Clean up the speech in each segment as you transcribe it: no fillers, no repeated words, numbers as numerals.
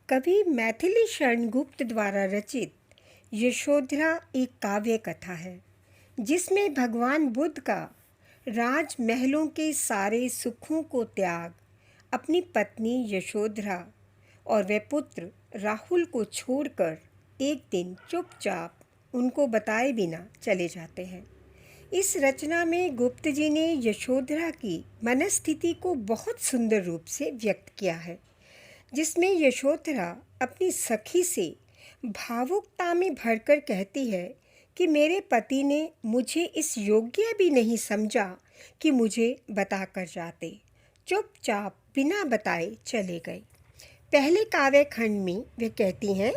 कवि मैथिली शरण गुप्त द्वारा रचित यशोधरा एक काव्य कथा है जिसमें भगवान बुद्ध का राज महलों के सारे सुखों को त्याग अपनी पत्नी यशोधरा और वे पुत्र राहुल को छोड़कर एक दिन चुपचाप उनको बताए बिना चले जाते हैं। इस रचना में गुप्त जी ने यशोधरा की मनस्थिति को बहुत सुंदर रूप से व्यक्त किया है, जिसमें यशोधरा अपनी सखी से भावुकता में भरकर कहती है कि मेरे पति ने मुझे इस योग्य भी नहीं समझा कि मुझे बताकर जाते, चुपचाप बिना बताए चले गए। पहले काव्य खंड में वे कहती हैं,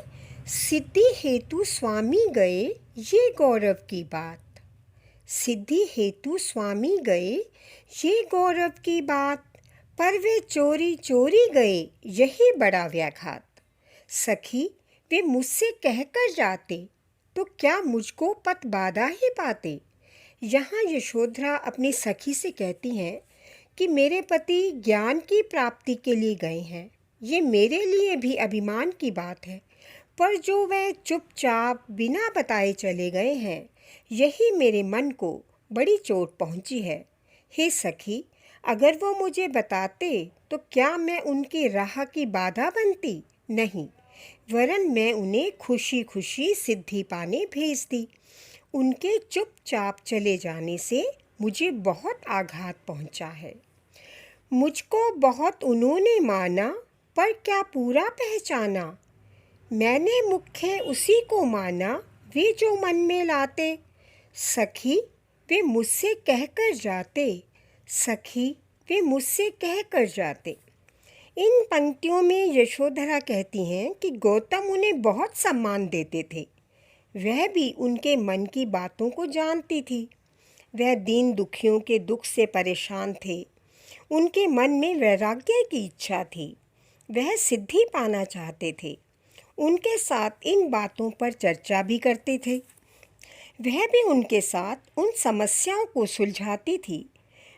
सिद्धि हेतु स्वामी गए ये गौरव की बात, सिद्धि हेतु स्वामी गए ये गौरव की बात, पर वे चोरी चोरी गए यही बड़ा व्याघात। सखी वे मुझसे कहकर जाते तो क्या मुझको पत बाधा ही पाते। यहाँ यशोधरा अपनी सखी से कहती हैं कि मेरे पति ज्ञान की प्राप्ति के लिए गए हैं, ये मेरे लिए भी अभिमान की बात है, पर जो वे चुपचाप बिना बताए चले गए हैं यही मेरे मन को बड़ी चोट पहुँची है। हे सखी, अगर वो मुझे बताते तो क्या मैं उनकी राह की बाधा बनती? नहीं, वरन मैं उन्हें खुशी खुशी सिद्धि पाने भेजती। उनके चुपचाप चले जाने से मुझे बहुत आघात पहुंचा है। मुझको बहुत उन्होंने माना, पर क्या पूरा पहचाना। मैंने मुख्य उसी को माना वे जो मन में लाते। सखी वे मुझसे कहकर जाते, सखी वे मुझसे कहकर जाते। इन पंक्तियों में यशोधरा कहती हैं कि गौतम उन्हें बहुत सम्मान देते थे, वह भी उनके मन की बातों को जानती थी। वह दीन दुखियों के दुख से परेशान थे, उनके मन में वैराग्य की इच्छा थी, वह सिद्धि पाना चाहते थे। उनके साथ इन बातों पर चर्चा भी करते थे, वह भी उनके साथ उन समस्याओं को सुलझाती थी।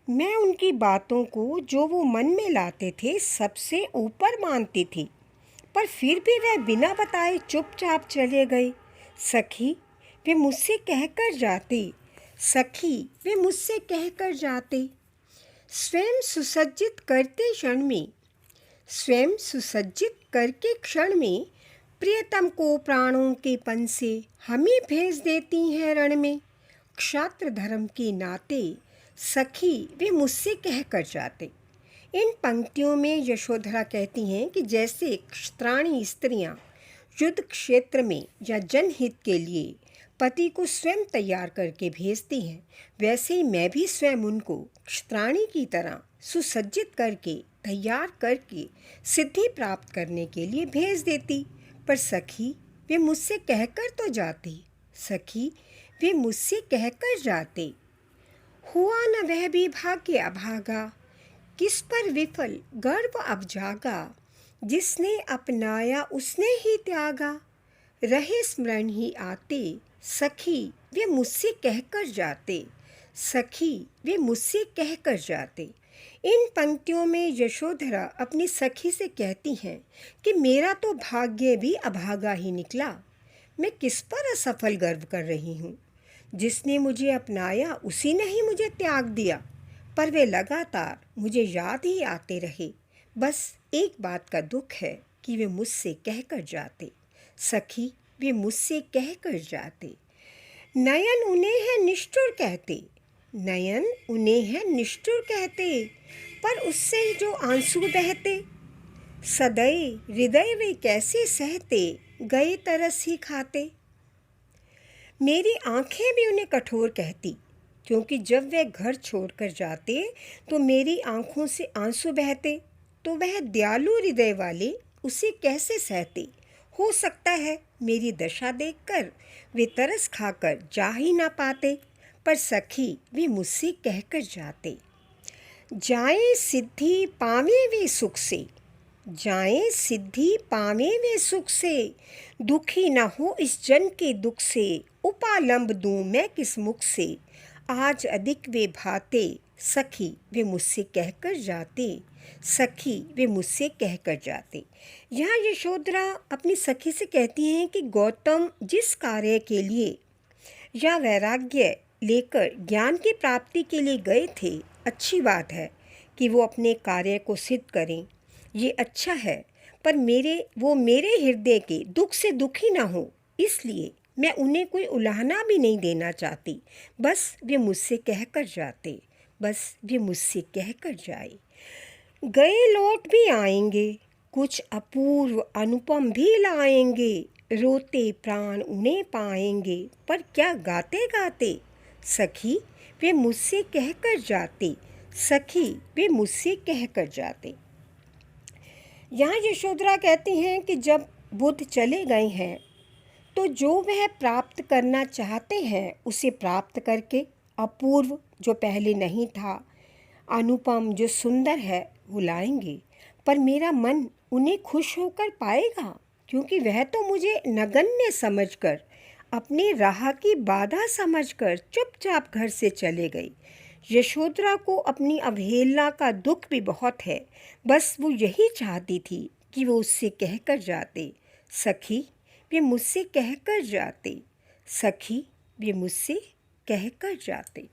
मैं उनकी बातों को जो वो मन में लाते थे सबसे ऊपर मानती थी, पर फिर भी वह बिना बताए चुपचाप चले गए। सखी वे मुझसे कहकर जाते, सखी वे मुझसे कहकर जाते। स्वयं सुसज्जित करते क्षण में, स्वयं सुसज्जित करके क्षण में प्रियतम को प्राणों के पन से हमें भेज देती हैं रण में। क्षात्र धर्म के नाते सखी वे मुझसे कहकर जाते। इन पंक्तियों में यशोधरा कहती हैं कि जैसे क्षत्राणी स्त्रियां युद्ध क्षेत्र में या जनहित के लिए पति को स्वयं तैयार करके भेजती हैं, वैसे ही मैं भी स्वयं उनको क्षत्राणी की तरह सुसज्जित करके तैयार करके सिद्धि प्राप्त करने के लिए भेज देती। पर सखी वे मुझसे कहकर तो जाते, सखी वे मुझसे कहकर जाते। हुआ न वह भी भाग्य अभागा, किस पर विफल गर्व अब जागा, जिसने अपनाया उसने ही त्यागा, रहे स्मरण ही आते, सखी वे मुझसे कहकर जाते, सखी वे मुझसे कहकर जाते। इन पंक्तियों में यशोधरा अपनी सखी से कहती हैं कि मेरा तो भाग्य भी अभागा ही निकला, मैं किस पर असफल गर्व कर रही हूँ। जिसने मुझे अपनाया उसी ने ही मुझे त्याग दिया, पर वे लगातार मुझे याद ही आते रहे। बस एक बात का दुख है कि वे मुझसे कहकर जाते, सखी वे मुझसे कहकर जाते। नयन उन्हें है निष्ठुर कहते, नयन उन्हें है निष्ठुर कहते, पर उससे जो आंसू बहते, सदै हृदय वे कैसे सहते, गए तरस ही खाते। मेरी आंखें भी उन्हें कठोर कहती, क्योंकि जब वह घर छोड़कर जाते तो मेरी आंखों से आंसू बहते, तो वह दयालु हृदय वाले उसे कैसे सहते। हो सकता है मेरी दशा देखकर वे तरस खाकर जा ही ना पाते, पर सखी वे मुझसे कहकर जाते। जाएं सिद्धि पावे वे सुख से, जाएं सिद्धि पावे वे सुख से, दुखी न हो इस जन के दुख से, उपालंब दूं मैं किस मुख से, आज अधिक वे भाते, सखी वे मुझसे कहकर जाते। सखी वे मुझसे कहकर जाते। यहाँ यशोधरा अपनी सखी से कहती हैं कि गौतम जिस कार्य के लिए या वैराग्य लेकर ज्ञान की प्राप्ति के लिए गए थे, अच्छी बात है कि वो अपने कार्य को सिद्ध करें, ये अच्छा है, पर वो मेरे हृदय के दुख से दुखी ना हो, इसलिए मैं उन्हें कोई उलाहना भी नहीं देना चाहती। बस वे मुझसे कहकर जाते, बस वे मुझसे कहकर जाए। गए लौट भी आएंगे, कुछ अपूर्व अनुपम भी लाएंगे, रोते प्राण उन्हें पाएंगे, पर क्या गाते गाते, सखी वे मुझसे कहकर जाते, सखी वे मुझसे कहकर जाते। यहाँ यशोधरा कहती हैं कि जब बुद्ध चले गए हैं तो जो वह प्राप्त करना चाहते हैं उसे प्राप्त करके, अपूर्व जो पहले नहीं था, अनुपम जो सुंदर है, वो लाएंगे, पर मेरा मन उन्हें खुश होकर पाएगा, क्योंकि वह तो मुझे नगण्य समझकर, अपनी राह की बाधा समझकर चुपचाप घर से चले गई। यशोधरा को अपनी अवहेलना का दुख भी बहुत है, बस वो यही चाहती थी कि वो उससे कहकर जाते, सखी वे मुझसे कहकर जाते, सखी वे मुझसे कहकर जाते।